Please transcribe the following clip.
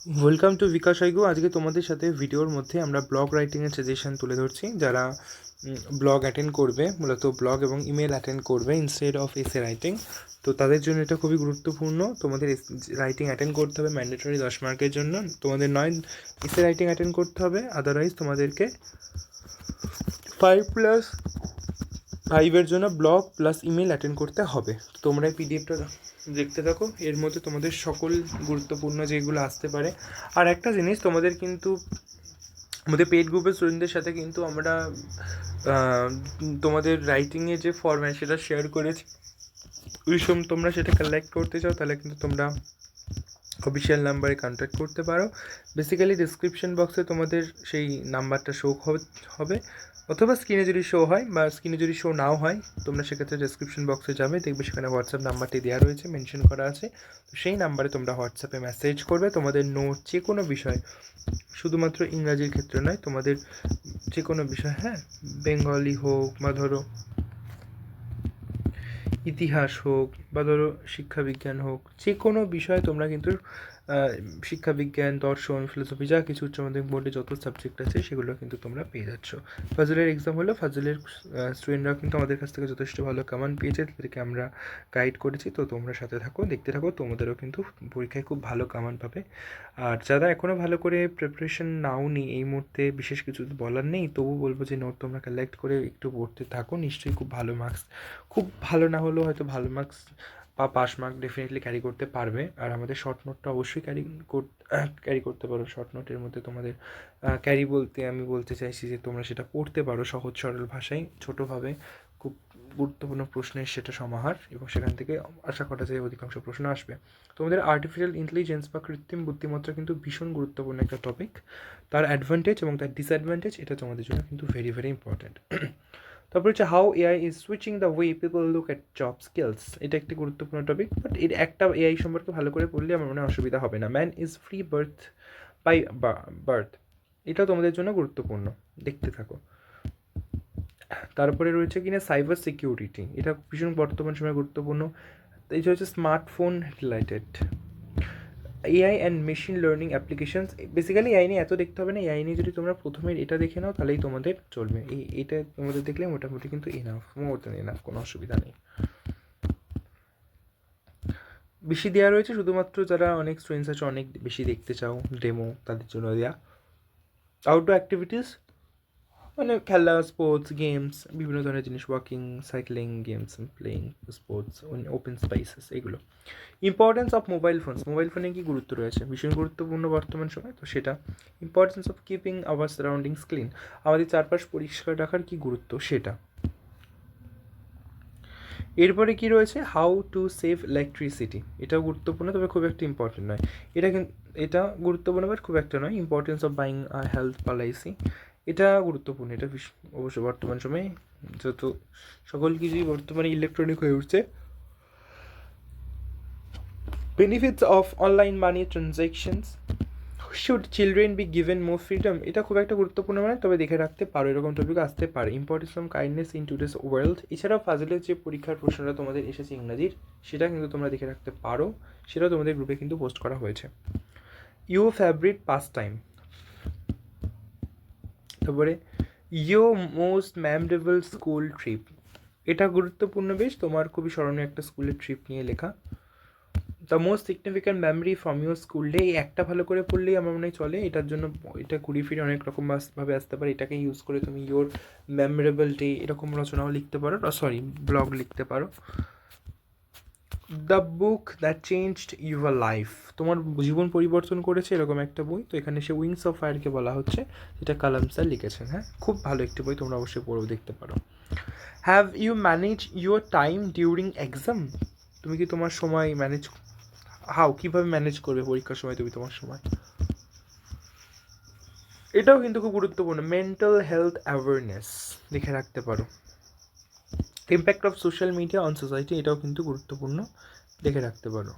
Welcome to bKash I go. আজকে তোমাদের সাথে ভিডিওর মধ্যে আমরা ব্লগ রাইটিংয়ের সাজেশন তুলে ধরছি। যারা ব্লগ অ্যাটেন্ড করবে, মূলত ব্লগ এবং ইমেল অ্যাটেন্ড করবে ইনস্টেড অফ এসে রাইটিং, তো তাদের জন্য এটা খুবই গুরুত্বপূর্ণ। তোমাদের রাইটিং অ্যাটেন্ড করতে হবে ম্যান্ডেটরি 10 মার্কের জন্য। তোমাদের 9 এসে রাইটিং অ্যাটেন্ড করতে হবে, আদারওয়াইজ তোমাদেরকে 5+5 জন্য ব্লগ প্লাস ইমেল অ্যাটেন্ড করতে হবে। তোমরা এই পিডিএফটা দেখতে থাকো, এর মধ্যে তোমাদের সকল গুরুত্বপূর্ণ যেগুলো আসতে পারে। আর একটা জিনিস, তোমাদের কিন্তু আমাদের পেড গ্রুপের স্টুডেন্টদের সাথে কিন্তু আমরা তোমাদের রাইটিংয়ে যে ফরম্যাট সেটা শেয়ার করেছি। তোমরা সেটা কালেক্ট করতে চাও তাহলে কিন্তু তোমরা অফিসিয়াল নাম্বারে কন্ট্যাক্ট করতে পারো। বেসিক্যালি ডিসক্রিপশন বক্সে তোমাদের সেই নাম্বারটা শো হবে, অথবা স্ক্রিনে যদি শো হয় বা স্ক্রিনে যদি শো নাও হয়, তোমরা সেক্ষেত্রে ডিসক্রিপশন বক্সে যাবে, দেখবে সেখানে হোয়াটসঅ্যাপ নাম্বারটি দেওয়া রয়েছে, মেনশন করা আছে। তো সেই নাম্বারে তোমরা হোয়াটসঅ্যাপে মেসেজ করবে তোমাদের নোট, যে কোনো বিষয়, শুধুমাত্র ইংরাজির ক্ষেত্রে নয়, তোমাদের যে কোনো বিষয়, হ্যাঁ, বেঙ্গলি হোক বা ধরো ইতিহাস হোক বা ধরো শিক্ষাবিজ্ঞান হোক, যে কোনো বিষয়ে তোমরা কিন্তু শিক্ষাবিজ্ঞান, দর্শন, ফিলোসফি, যা কিছু উচ্চ মাধ্যমিক বোর্ডে যত সাবজেক্ট আছে সেগুলো কিন্তু তোমরা পেয়ে যাচ্ছ। ফাজলের এক্সাম হলো, ফাজলের স্টুডেন্টরাও কিন্তু আমাদের কাছ থেকে যথেষ্ট ভালো কমান পেয়েছে, তাদেরকে আমরা গাইড করেছি। তো তোমরা সাথে থাকো, দেখতে থাকো, তোমাদেরও কিন্তু পরীক্ষায় খুব ভালো কমান পাবে। আর যারা এখনও ভালো করে প্রিপারেশন নাওনি, এই মুহূর্তে বিশেষ কিছু বলার নেই, তবু বলবো যে নোট তোমরা কালেক্ট করে একটু পড়তে থাকো, নিশ্চয়ই খুব ভালো মার্কস, খুব ভালো না হলেও হয়তো ভালো মার্কস বা পাস মার্ক ডেফিনেটলি ক্যারি করতে পারবে। আর আমাদের শর্ট নোটটা অবশ্যই ক্যারি করতে পারো। শর্ট নোটের মধ্যে তোমাদের ক্যারি বলতে আমি বলতে চাইছি যে তোমরা সেটা পড়তে পারো সহজ সরল ভাষায়, ছোটোভাবে, খুব গুরুত্বপূর্ণ প্রশ্নের সেটা সমাহার, এবং সেখান থেকে আশা করা যায় অধিকাংশ প্রশ্ন আসবে। তোমাদের আর্টিফিশিয়াল ইন্টেলিজেন্স বা কৃত্রিম বুদ্ধিমত্তা কিন্তু ভীষণ গুরুত্বপূর্ণ একটা টপিক। তার অ্যাডভান্টেজ এবং তার ডিসঅ্যাডভান্টেজ এটা তোমাদের জন্য কিন্তু ভেরি ভেরি ইম্পর্ট্যান্ট। তারপর হচ্ছে how AI is switching the way people look at job skills. এটা একটি গুরুত্বপূর্ণ টপিক, বাট এর একটা এআই সম্পর্কে ভালো করে পড়লে আমার মনে হয় অসুবিধা হবে না। Man is free by birth, এটাও তোমাদের জন্য গুরুত্বপূর্ণ, দেখতে থাকো। তারপরে রয়েছে কিনা সাইবার সিকিউরিটি, এটা ভীষণ বর্তমান সময়ে গুরুত্বপূর্ণ। এটা হচ্ছে smartphone related, AI and machine learning applications. Basically AI নিয়ে এত দেখতে হবে না, এআই নিয়ে যদি তোমরা প্রথমে এটা দেখে নাও তাহলেই তোমাদের চলবে। এইটা তোমাদের দেখলে মোটামুটি কিন্তু এনাফ, মোর দেন এনাফ, কোনো অসুবিধা নেই। বেশি দেওয়া রয়েছে শুধুমাত্র যারা অনেক স্টুডেন্টস আছে অনেক বেশি দেখতে চাও ডেমো, তাদের জন্য দেওয়া। আউটডোর অ্যাক্টিভিটিস মানে খেলা, স্পোর্টস, গেমস, বিভিন্ন ধরনের জিনিস, walking, cycling, games playing, sports, open spaces, এগুলো। Importance of mobile phones, mobile ফোনে কী গুরুত্ব রয়েছে, ভীষণ গুরুত্বপূর্ণ বর্তমান সময়, তো সেটা। Importance of keeping our surroundings clean, আমাদের চারপাশ পরিষ্কার রাখার কী গুরুত্ব সেটা। এরপরে কি রয়েছে, হাউ টু সেভ ইলেকট্রিসিটি, এটাও গুরুত্বপূর্ণ, তবে খুব একটা ইম্পর্টেন্ট নয়। এটা গুরুত্বপূর্ণ বাট খুব একটা নয়। Importance of buying a health policy, এটা গুরুত্বপূর্ণ। এটা অবশ্য বর্তমান সময়ে যত সকল কিছুই বর্তমানে ইলেকট্রনিক হয়ে উঠছে। Benefits of online money transactions, should children be given more freedom, এটা খুব একটা গুরুত্বপূর্ণ নয়, তবে দেখে রাখতে পারো, এরকম টপিক আসতে পারে। Importance of kindness in today's world, এছাড়াও ফাজলের যে পরীক্ষার প্রশ্নটা তোমাদের এসেছে ইংরাজির, সেটা কিন্তু তোমরা দেখে রাখতে পারো, সেটাও তোমাদের গ্রুপে কিন্তু পোস্ট করা হয়েছে। ইউর ফেভারিট পাস টাইম, তারপরে your most memorable school trip, এটা গুরুত্বপূর্ণ বেশ, তোমার খুবই স্মরণীয় একটা স্কুলের ট্রিপ নিয়ে লেখা। The most significant memory from your school day, এই একটা ভালো করে পড়লেই আমার মনে হয় চলে। এটার জন্য এটা ঘুরিয়ে ফিরে অনেক রকমভাবে আসতে পারে, এটাকে ইউজ করে তুমি ইউর মেমোরেবল ডে এরকম রচনাও লিখতে পারো, ব্লগ লিখতে পারো। The book that changed your life, তোমার জীবন পরিবর্তন করেছে এরকম একটা বই, তো এখানে সে উইংস অফ ফায়ারকে বলা হচ্ছে, যেটা কালাম স্যার লিখেছেন। হ্যাঁ, খুব ভালো একটি বই, তোমরা অবশ্যই পড়েও দেখতে পারো। Have you manage your time during exam, তুমি কি তোমার সময় কীভাবে ম্যানেজ করবে পরীক্ষার সময় তুমি তোমার সময়, এটাও কিন্তু খুব গুরুত্বপূর্ণ। মেন্টাল হেলথ অ্যাওয়ারনেস দেখে রাখতে পারো। Impact of social media on society, এটাও কিন্তু গুরুত্বপূর্ণ, দেখে রাখতে পারো।